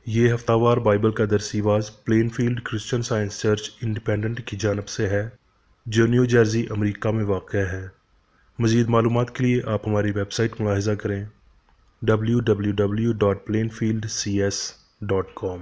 ये हफ्तावार बाइबल का दरसीवाज Plainfield Christian Science Church Independent की जानब से है, जो न्यू जर्सी अमेरिका में वाक़ है। मज़ीद मालूमात के लिए आप हमारी वेबसाइट मुलाहिज़ा करें www.plainfieldcs.com।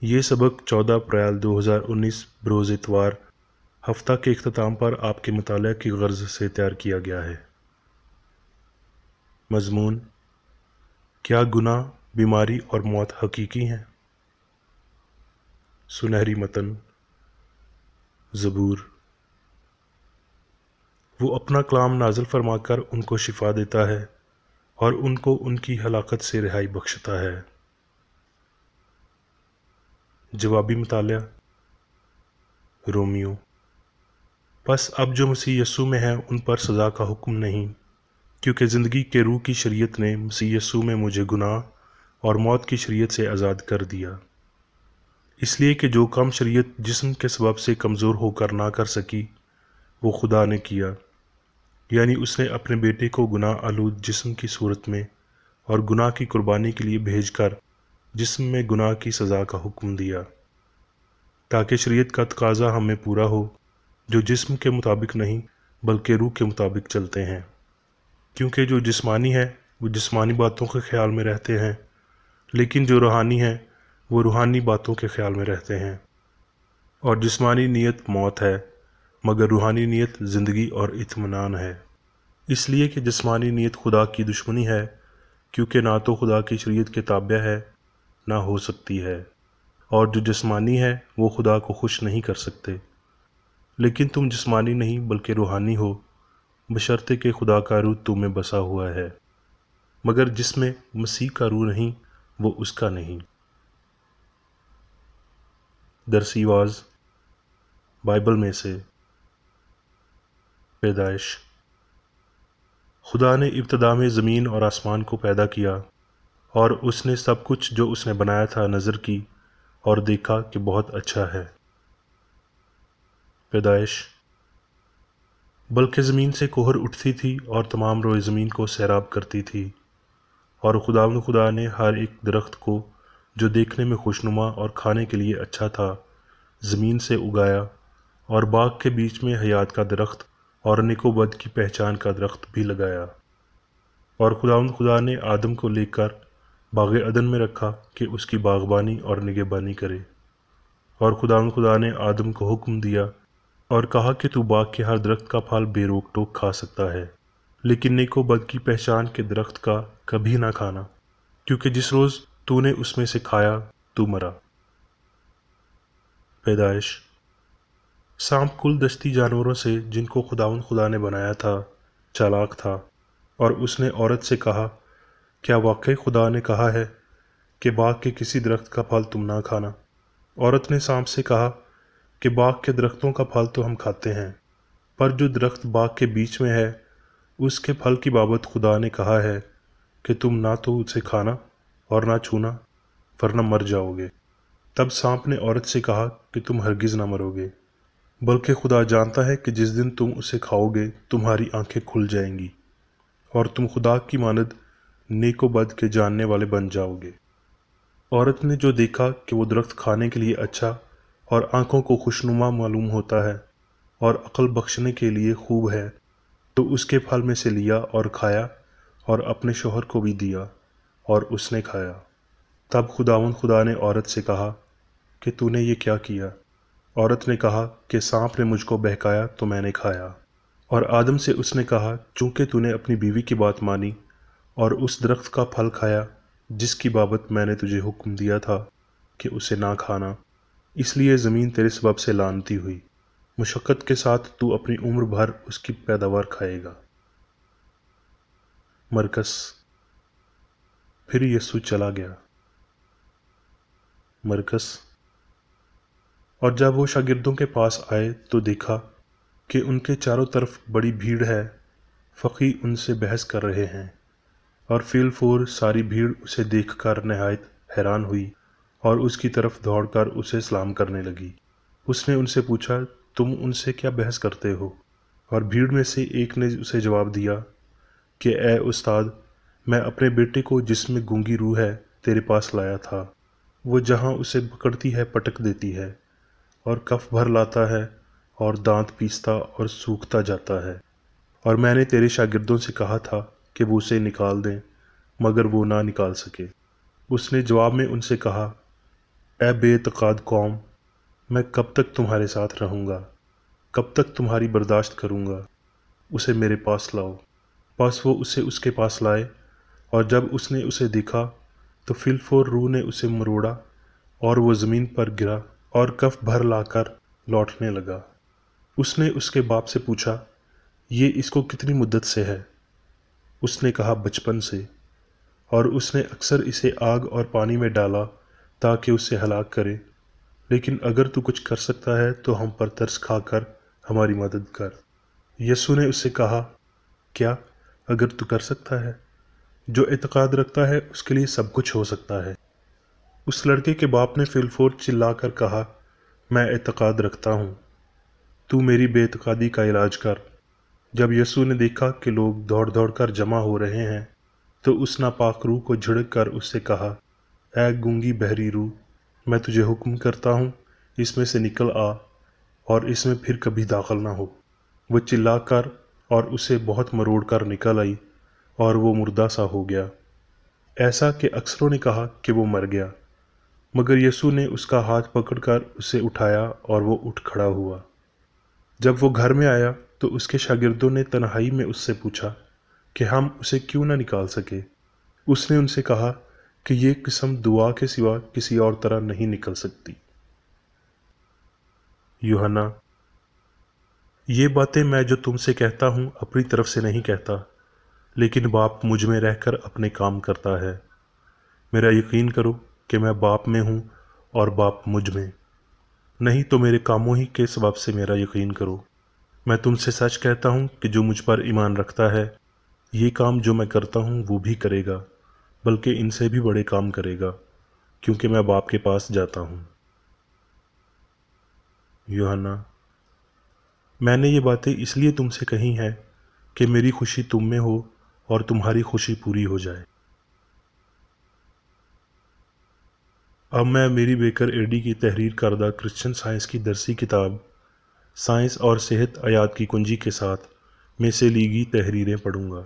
ये सबक 14 अप्रैल 2019 बरोज़ इतवार हफ्ता के इख्तिताम पर आपके मुताले की गर्ज से तैयार किया गया है। मज़मून: क्या गुनाह, बीमारी और मौत हकीकी हैं? सुनहरी मतन ज़बूर। वो अपना कलाम नाज़िल फरमाकर उनको शिफा देता है और उनको उनकी हलाकत से रिहाई बख्शता है। जवाबी मुतालिया रोमियो। बस अब जो मसीह यस्सू में है उन पर सज़ा का हुक्म नहीं, क्योंकि ज़िंदगी के रूह की शरीयत ने मसीह यस्सू में मुझे गुनाह और मौत की शरीयत से आज़ाद कर दिया। इसलिए कि जो काम शरीयत जिस्म के सबब से कमज़ोर होकर ना कर सकी, वो खुदा ने किया, यानी उसने अपने बेटे को गुनाह आलूद जिस्म की सूरत में और गुनाह की कुर्बानी के लिए भेजकर जिस्म में गुनाह की सज़ा का हुक्म दिया, ताकि शरीयत का तकाज़ा हमें पूरा हो, जो जिस्म के मुताबिक नहीं बल्कि रूह के मुताबिक चलते हैं। क्योंकि जो जिस्मानी है वो जिस्मानी बातों के ख्याल में रहते हैं, लेकिन जो रूहानी है वो रूहानी बातों के ख्याल में रहते हैं। और जिस्मानी नीयत मौत है, मगर रूहानी नीयत ज़िंदगी और इत्मीनान है। इसलिए कि जिस्मानी नीयत खुदा की दुश्मनी है, क्योंकि ना तो खुदा की शरीयत के ताबे है ना हो सकती है, और जो जिस्मानी है वो खुदा को खुश नहीं कर सकते। लेकिन तुम जिस्मानी नहीं बल्कि रूहानी हो, बशर्ते कि खुदा का रूह तुम में बसा हुआ है, मगर जिसमें मसीह का रूह नहीं वो उसका नहीं। दरसीवाज बाइबल में से। पैदाइश। खुदा ने इब्तदा में ज़मीन और आसमान को पैदा किया, और उसने सब कुछ जो उसने बनाया था नज़र की और देखा कि बहुत अच्छा है। पैदाइश। बल्कि ज़मीन से कोहर उठती थी और तमाम रोए ज़मीन को सैराब करती थी, और खुदा ने हर एक दरख्त को जो देखने में खुशनुमा और खाने के लिए अच्छा था ज़मीन से उगाया, और बाग के बीच में हयात का दरख्त और नेको बद की पहचान का दरख्त भी लगाया। और खुदा ने आदम को लेकर बाग अदन में रखा कि उसकी बागबानी और निगहबानी करे। और खुदा ने आदम को हुक्म दिया और कहा कि तू बाग के हर दरख्त का फल बेरोक टोक खा सकता है, लेकिन नेको बद की पहचान के दरख्त का कभी ना खाना, क्योंकि जिस रोज़ तूने उसमें से खाया तू मरा। पैदाइश। सांप कुल दस्ती जानवरों से जिनको खुदा ने बनाया था चालाक था, और उसने औरत से कहा, क्या वाकई खुदा ने कहा है कि बाग के किसी दरख्त का फल तुम ना खाना? औरत ने सांप से कहा कि बाग के दरख्तों का फल तो हम खाते हैं, पर जो दरख्त बाग के बीच में है उसके फल की बाबत खुदा ने कहा है कि तुम ना तो उसे खाना और ना छूना, वरना मर जाओगे। तब सांप ने औरत से कहा कि तुम हरगिज़ ना मरोगे, बल्कि खुदा जानता है कि जिस दिन तुम उसे खाओगे तुम्हारी आंखें खुल जाएंगी और तुम खुदा की मानद नेको बद के जानने वाले बन जाओगे। औरत ने जो देखा कि वो दरख्त खाने के लिए अच्छा और आंखों को खुशनुमा मालूम होता है और अक्ल बख्शने के लिए खूब है, तो उसके फल में से लिया और खाया और अपने शोहर को भी दिया, और उसने खाया। तब खुदा ने औरत से कहा कि तूने ये क्या किया? औरत ने कहा कि सांप ने मुझको बहकाया तो मैंने खाया। और आदम से उसने कहा, चूंकि तूने अपनी बीवी की बात मानी और उस दरख्त का फल खाया जिसकी बाबत मैंने तुझे हुक्म दिया था कि उसे ना खाना, इसलिए ज़मीन तेरे सबब से लानती हुई। मुशक्क़त के साथ तू अपनी उम्र भर उसकी पैदावार खाएगा। मरकस। फिर यीशु चला गया। मरकस। और जब वो शागिर्दों के पास आए तो देखा कि उनके चारों तरफ बड़ी भीड़ है, फ़क़ी उनसे बहस कर रहे हैं। और फ़िलफ़ोर सारी भीड़ उसे देखकर नहायत हैरान हुई और उसकी तरफ दौड़कर उसे सलाम करने लगी। उसने उनसे पूछा, तुम उनसे क्या बहस करते हो? और भीड़ में से एक ने उसे जवाब दिया कि ए उस्ताद, मैं अपने बेटे को जिसमें गूंगी रूह है तेरे पास लाया था। वो जहाँ उसे पकड़ती है पटक देती है, और कफ भर लाता है और दांत पीसता और सूखता जाता है। और मैंने तेरे शागिर्दों से कहा था कि वो उसे निकाल दें, मगर वो ना निकाल सके। उसने जवाब में उनसे कहा, ए बेइत्तेकाद कौम, मैं कब तक तुम्हारे साथ रहूँगा? कब तक तुम्हारी बर्दाश्त करूँगा? उसे मेरे पास लाओ। बस वो उसे उसके पास लाए, और जब उसने उसे देखा तो फिलफोर रूह ने उसे मरोड़ा, और वो ज़मीन पर गिरा और कफ भर लाकर लौटने लगा। उसने उसके बाप से पूछा, ये इसको कितनी मुद्दत से है? उसने कहा, बचपन से, और उसने अक्सर इसे आग और पानी में डाला ताकि उसे हलाक करे। लेकिन अगर तू कुछ कर सकता है तो हम पर तरस खाकर हमारी मदद कर। यीशु ने उससे कहा, क्या अगर तू कर सकता है? जो एतकाद रखता है उसके लिए सब कुछ हो सकता है। उस लड़के के बाप ने फिलफोर चिल्लाकर कहा, मैं एतकाद रखता हूँ, तू मेरी बेएतकादी का इलाज कर। जब यीशु ने देखा कि लोग दौड़ दौड़ कर जमा हो रहे हैं, तो उस नापाक रूह को झिड़क कर उससे कहा, ऐ गूंगी बहरी रूह, मैं तुझे हुक्म करता हूँ, इसमें से निकल आ और इसमें फिर कभी दाखिल ना हो। वो चिल्लाकर और उसे बहुत मरोड़ कर निकल आई, और वो मुर्दा सा हो गया, ऐसा कि अक्सरों ने कहा कि वो मर गया। मगर यीशु ने उसका हाथ पकड़कर उसे उठाया और वो उठ खड़ा हुआ। जब वो घर में आया तो उसके शागिर्दों ने तन्हाई में उससे पूछा कि हम उसे क्यों न निकाल सके। उसने उनसे कहा कि ये किस्म दुआ के सिवा किसी और तरह नहीं निकल सकती। यूहन्ना, ये बातें मैं जो तुमसे कहता हूँ अपनी तरफ से नहीं कहता, लेकिन बाप मुझ में रहकर अपने काम करता है। मेरा यकीन करो कि मैं बाप में हूँ और बाप मुझ में। नहीं तो मेरे कामों ही के सबब से मेरा यकीन करो। मैं तुमसे सच कहता हूँ कि जो मुझ पर ईमान रखता है, ये काम जो मैं करता हूँ वो भी करेगा, बल्कि इनसे भी बड़े काम करेगा, क्योंकि मैं बाप के पास जाता हूँ। यूहन्ना, मैंने ये बातें इसलिए तुमसे कही हैं कि मेरी खुशी तुम में हो और तुम्हारी खुशी पूरी हो जाए। अब मैं मेरी बेकर एडी की तहरीर करदा क्रिश्चियन साइंस की दरसी किताब साइंस और सेहत आयात की कुंजी के साथ में से ली गई तहरीरें पढ़ूंगा।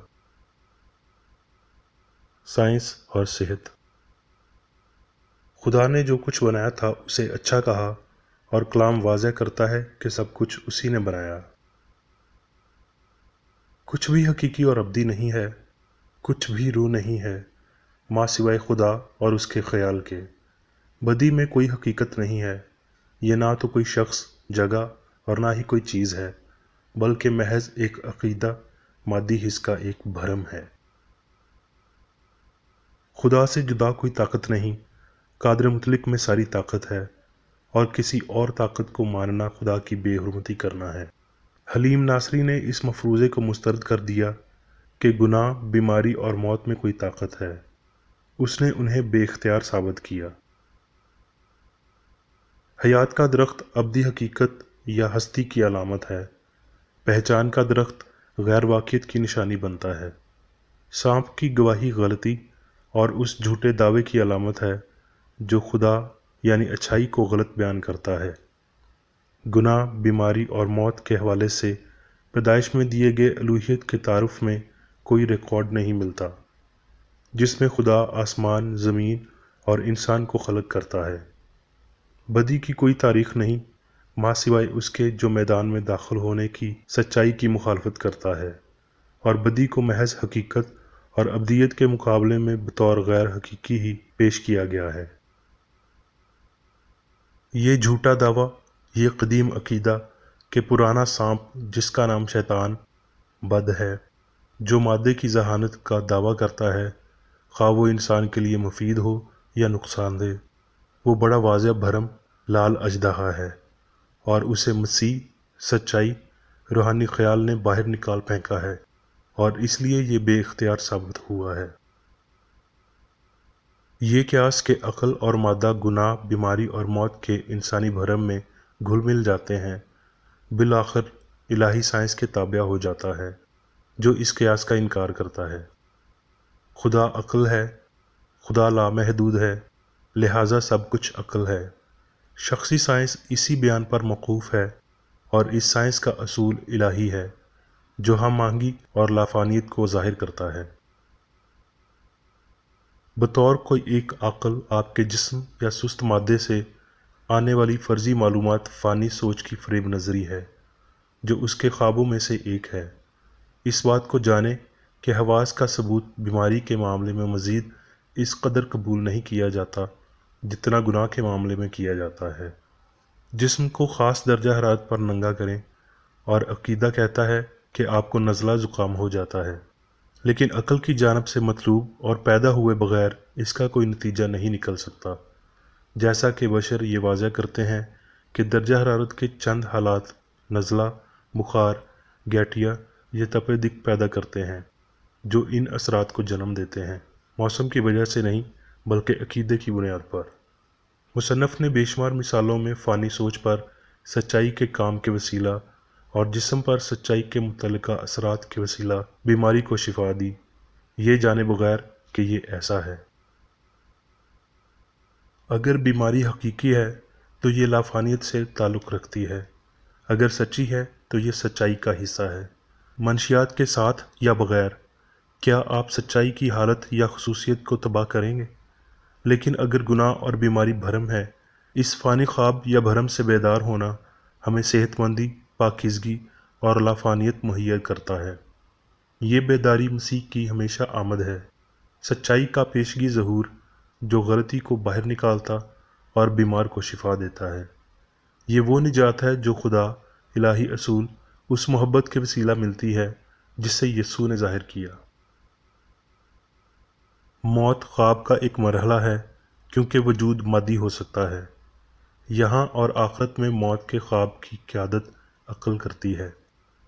साइंस और सेहत। खुदा ने जो कुछ बनाया था उसे अच्छा कहा, और कलाम वाज़ह करता है कि सब कुछ उसी ने बनाया। कुछ भी हकीकी और अब्दी नहीं है, कुछ भी रूह नहीं है माँ सिवाय खुदा और उसके ख्याल के। बदी में कोई हकीकत नहीं है। ये ना तो कोई शख्स, जगह और ना ही कोई चीज़ है, बल्कि महज एक अकीदा, मादी हिस्स का एक भरम है। खुदा से जुदा कोई ताकत नहीं, कादर मुतलिक में सारी ताकत है, और किसी और ताकत को मानना खुदा की बेहुरमती करना है। हलीम नासरी ने इस मफरूज़े को मुस्तरद कर दिया कि गुनाह, बीमारी और मौत में कोई ताकत है। उसने उन्हें बेख्तियार साबित किया। हयात का दरख्त अब्दी हकीकत या हस्ती की अलामत है। पहचान का दरख्त गैर वाक़ियत की निशानी बनता है। सांप की गवाही गलती और उस झूठे दावे की अलामत है जो खुदा यानी अच्छाई को गलत बयान करता है। गुनाह, बीमारी और मौत के हवाले से पैदाइश में दिए गए अलूहियत के तारुफ में कोई रिकॉर्ड नहीं मिलता, जिसमें खुदा आसमान, ज़मीन और इंसान को खलक करता है। बदी की कोई तारीख नहीं, माँ सिवाय उसके जो मैदान में दाखिल होने की सच्चाई की मुखालफत करता है, और बदी को महज हकीकत और अब्दियत के मुकाबले में बतौर गैर हकीकी ही पेश किया गया है। ये झूठा दावा, ये कदीम अकीदा कि पुराना सांप जिसका नाम शैतान बद है, जो मादे की जहानत का दावा करता है, खा वो इंसान के लिए मुफीद हो या नुकसानदेह, वो बड़ा वाज़ेह भरम लाल अजदहा है, और उसे मसीह, सच्चाई, रूहानी ख्याल ने बाहर निकाल फेंका है, और इसलिए ये बेइख्तियार साबित हुआ है। ये क्यास के अक्ल और मादा गुनाह, बीमारी और मौत के इंसानी भरम में घुल मिल जाते हैं, बिलाखिर इलाही साइंस के ताबिया हो जाता है, जो इस क्यास का इनकार करता है। खुदा अक्ल है, خدا لامحدود ہے، لہٰذا سب کچھ عقل ہے۔ شخصی سائنس اسی بیان پر موقوف ہے، اور اس سائنس کا اصول الہی ہے جو ہم آہنگی اور لافانیت کو ظاہر کرتا ہے۔ بطور کوئی ایک عقل آپ کے جسم یا سست مادے سے آنے والی فرضی معلومات فانی سوچ کی فریب نظری ہے جو اس کے خوابوں میں سے ایک ہے۔ اس بات کو جانیں کہ حواس کا ثبوت بیماری کے معاملے میں مزید اس قدر قبول نہیں کیا جاتا جتنا گناہ کے معاملے میں کیا جاتا ہے۔ جسم کو خاص درجہ حرارت پر ننگا کریں اور عقیدہ کہتا ہے کہ آپ کو نزلہ زکام ہو جاتا ہے، لیکن عقل کی جانب سے مطلوب اور پیدا ہوئے بغیر اس کا کوئی نتیجہ نہیں نکل سکتا، جیسا کہ بشر یہ واضح کرتے ہیں کہ درجہ حرارت کے چند حالات نزلہ، بخار، گیٹیا یا تپِ دق پیدا کرتے ہیں جو ان اثرات کو جنم دیتے ہیں، موسم کی وجہ سے نہیں بلکہ عقیدے کی بنیاد پر۔ مصنف نے بے شمار مثالوں میں فانی سوچ پر سچائی کے کام کے وسیلہ اور جسم پر سچائی کے متعلقہ اثرات کے وسیلہ بیماری کو شفا دی، یہ جانے بغیر کہ یہ ایسا ہے۔ اگر بیماری حقیقی ہے تو یہ لافانیت سے تعلق رکھتی ہے، اگر سچی ہے تو یہ سچائی کا حصہ ہے۔ منشیات کے ساتھ یا بغیر، کیا آپ سچائی کی حالت یا خصوصیت کو تباہ کریں گے؟ لیکن اگر گناہ اور بیماری بھرم ہے، اس فانی خواب یا بھرم سے بیدار ہونا ہمیں صحت مندی، پاکیزگی اور لافانیت مہیا کرتا ہے۔ یہ بیداری مسیح کی ہمیشہ آمد ہے، سچائی کا پیشگی ظہور جو غلطی کو باہر نکالتا اور بیمار کو شفا دیتا ہے۔ یہ وہ نجات ہے جو خدا الہی اصول اس محبت کے وسیلہ ملتی ہے جس سے یسوع نے ظاہر کیا۔ موت خواب کا ایک مرحلہ ہے کیونکہ وجود مادی ہو سکتا ہے۔ یہاں اور آخرت میں موت کے خواب کی قیادت عقل کرتی ہے۔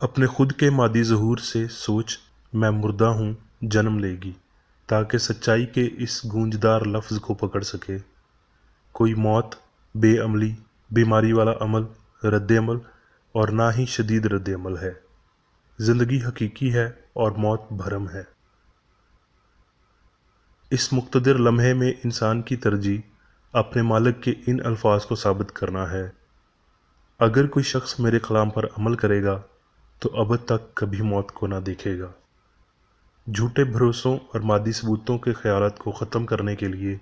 اپنے خود کے مادی ظہور سے سوچ میں مردہ ہوں جنم لے گی تاکہ سچائی کے اس گونجدار لفظ کو پکڑ سکے۔ کوئی موت، بے عملی، بیماری والا عمل، رد عمل اور نہ ہی شدید رد عمل ہے۔ زندگی حقیقی ہے اور موت بھرم ہے۔ اس مقتدر لمحے میں انسان کی ترجیح اپنے مالک کے ان الفاظ کو ثابت کرنا ہے: اگر کوئی شخص میرے کلام پر عمل کرے گا تو ابد تک کبھی موت کو نہ دیکھے گا۔ جھوٹے بھروسوں اور مادی ثبوتوں کے خیالات کو ختم کرنے کے لیے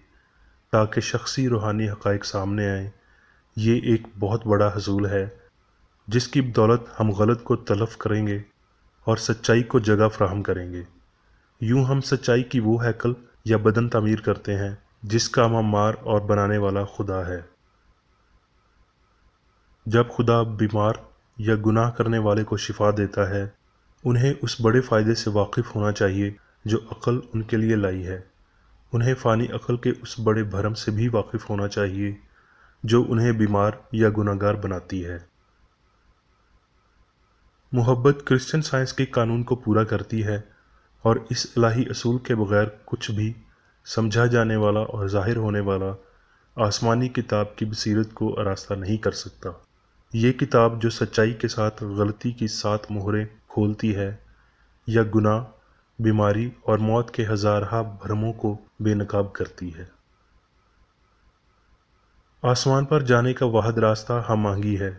تاکہ شخصی روحانی حقائق سامنے آئیں، یہ ایک بہت بڑا حصول ہے جس کی بدولت ہم غلط کو تلف کریں گے اور سچائی کو جگہ فراہم کریں گے۔ یوں ہم سچائی کی وہ ہیکل یا بدن تعمیر کرتے ہیں جس کا معمار اور بنانے والا خدا ہے۔ جب خدا بیمار یا گناہ کرنے والے کو شفا دیتا ہے، انہیں اس بڑے فائدے سے واقف ہونا چاہیے جو عقل ان کے لیے لائی ہے۔ انہیں فانی عقل کے اس بڑے بھرم سے بھی واقف ہونا چاہیے جو انہیں بیمار یا گناہگار بناتی ہے۔ محبت کرسچن سائنس کے قانون کو پورا کرتی ہے اور اس الہی اصول کے بغیر کچھ بھی سمجھا جانے والا اور ظاہر ہونے والا آسمانی کتاب کی بصیرت کو آراستہ نہیں کر سکتا۔ یہ کتاب جو سچائی کے ساتھ غلطی کی 7 مہریں کھولتی ہے یا گناہ، بیماری اور موت کے ہزارہا بھرموں کو بے نقاب کرتی ہے۔ آسمان پر جانے کا واحد راستہ ہم آہنگی ہے،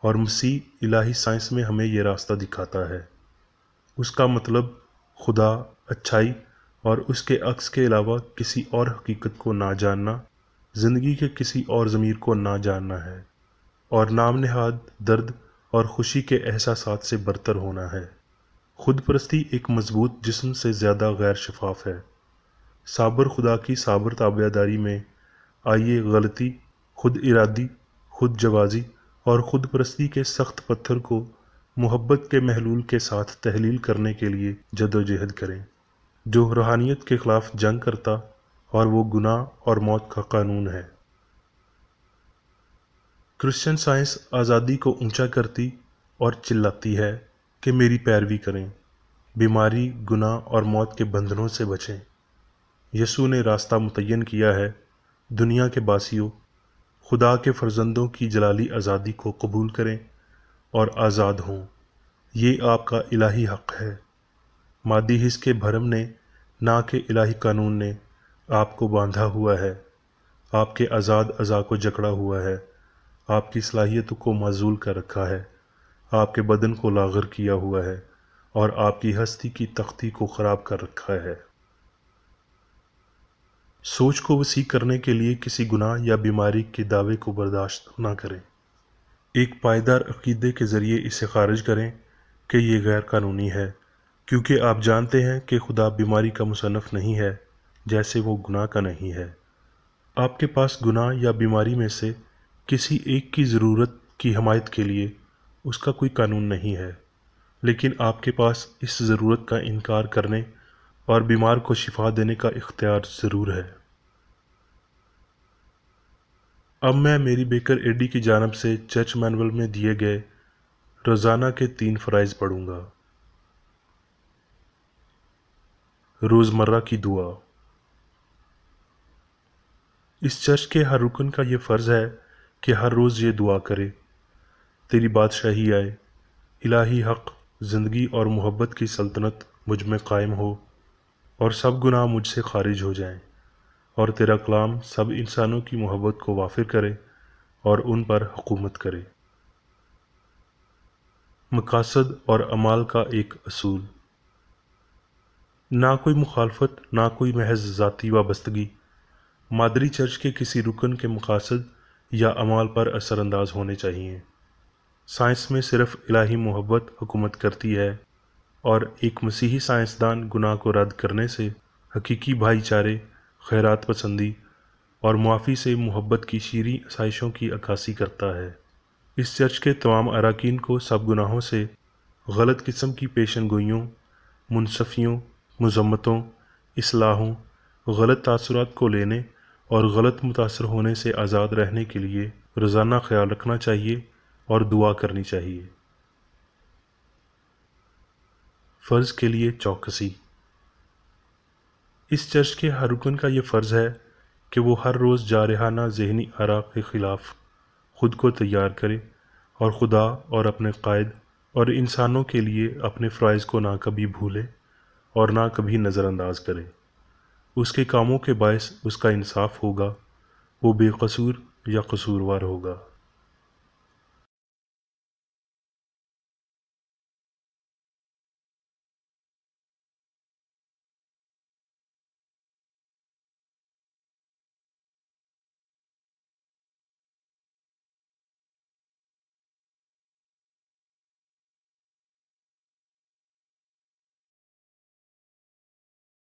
اور مسیح الہی سائنس میں ہمیں یہ راستہ دکھاتا ہے۔ اس کا مطلب خدا، اچھائی اور اس کے عکس کے علاوہ کسی اور حقیقت کو نہ جاننا، زندگی کے کسی اور ضمیر کو نہ جاننا ہے، اور نام نہاد درد اور خوشی کے احساسات سے برتر ہونا ہے۔ خود پرستی ایک مضبوط جسم سے زیادہ غیر شفاف ہے۔ صابر خدا کی صابر تابعداری میں آئیے غلطی، خود ارادی، خود جوازی اور خود پرستی کے سخت پتھر کو محبت کے محلول کے ساتھ تحلیل کرنے کے لیے جدوجہد کریں، جو روحانیت کے خلاف جنگ کرتا اور وہ گناہ اور موت کا قانون ہے۔ کرسچن سائنس آزادی کو اونچا کرتی اور چلاتی ہے کہ میری پیروی کریں، بیماری، گناہ اور موت کے بندھنوں سے بچیں۔ یسوع نے راستہ متعین کیا ہے۔ دنیا کے باسیوں، خدا کے فرزندوں کی جلالی آزادی کو قبول کریں اور آزاد ہوں۔ یہ آپ کا الہی حق ہے۔ مادی حس کے بھرم نے نہ کہ الہی قانون نے آپ کو باندھا ہوا ہے، آپ کے آزاد اعضاء کو جکڑا ہوا ہے، آپ کی صلاحیتوں کو معزول کر رکھا ہے، آپ کے بدن کو لاغر کیا ہوا ہے اور آپ کی ہستی کی تختی کو خراب کر رکھا ہے۔ سوچ کو وسیع کرنے کے لیے کسی گناہ یا بیماری کے دعوے کو برداشت نہ کریں۔ ایک پائیدار عقیدے کے ذریعے اسے خارج کریں کہ یہ غیر قانونی ہے، کیونکہ آپ جانتے ہیں کہ خدا بیماری کا مصنف نہیں ہے جیسے وہ گناہ کا نہیں ہے۔ آپ کے پاس گناہ یا بیماری میں سے کسی ایک کی ضرورت کی حمایت کے لیے اس کا کوئی قانون نہیں ہے، لیکن آپ کے پاس اس ضرورت کا انکار کرنے اور بیمار کو شفا دینے کا اختیار ضرور ہے۔ اب میں میری بیکر ایڈی کی جانب سے چرچ مینول میں دیے گئے روزانہ کے 3 فرائض پڑھوں گا۔ روزمرہ کی دعا۔ اس چرچ کے ہر رکن کا یہ فرض ہے کہ ہر روز یہ دعا کرے: تیری بادشاہی آئے، الہی حق، زندگی اور محبت کی سلطنت مجھ میں قائم ہو، اور سب گناہ مجھ سے خارج ہو جائیں، اور تیرا کلام سب انسانوں کی محبت کو وافر کرے اور ان پر حکومت کرے۔ مقاصد اور اعمال کا ایک اصول۔ نہ کوئی مخالفت، نہ کوئی محض ذاتی وابستگی مادری چرچ کے کسی رکن کے مقاصد یا اعمال پر اثر انداز ہونے چاہیے۔ سائنس میں صرف الہی محبت حکومت کرتی ہے، اور ایک مسیحی سائنسدان گناہ کو رد کرنے سے حقیقی بھائی چارے، خیرات پسندی اور معافی سے محبت کی شیریں آسائشوں کی عکاسی کرتا ہے۔ اس چرچ کے تمام اراکین کو سب گناہوں سے، غلط قسم کی پیشن گوئیوں، منصفیوں، مذمتوں، اصلاحوں، غلط تاثرات کو لینے اور غلط متاثر ہونے سے آزاد رہنے کے لیے روزانہ خیال رکھنا چاہیے اور دعا کرنی چاہیے۔ فرض کے لیے چوکسی۔ اس چرچ کے ہر رکن کا یہ فرض ہے کہ وہ ہر روز جارحانہ ذہنی آراء کے خلاف خود کو تیار کرے اور خدا اور اپنے قائد اور انسانوں کے لیے اپنے فرائض کو نہ کبھی بھولے اور نہ کبھی نظر انداز کرے۔ اس کے کاموں کے باعث اس کا انصاف ہوگا، وہ بے قصور یا قصوروار ہوگا۔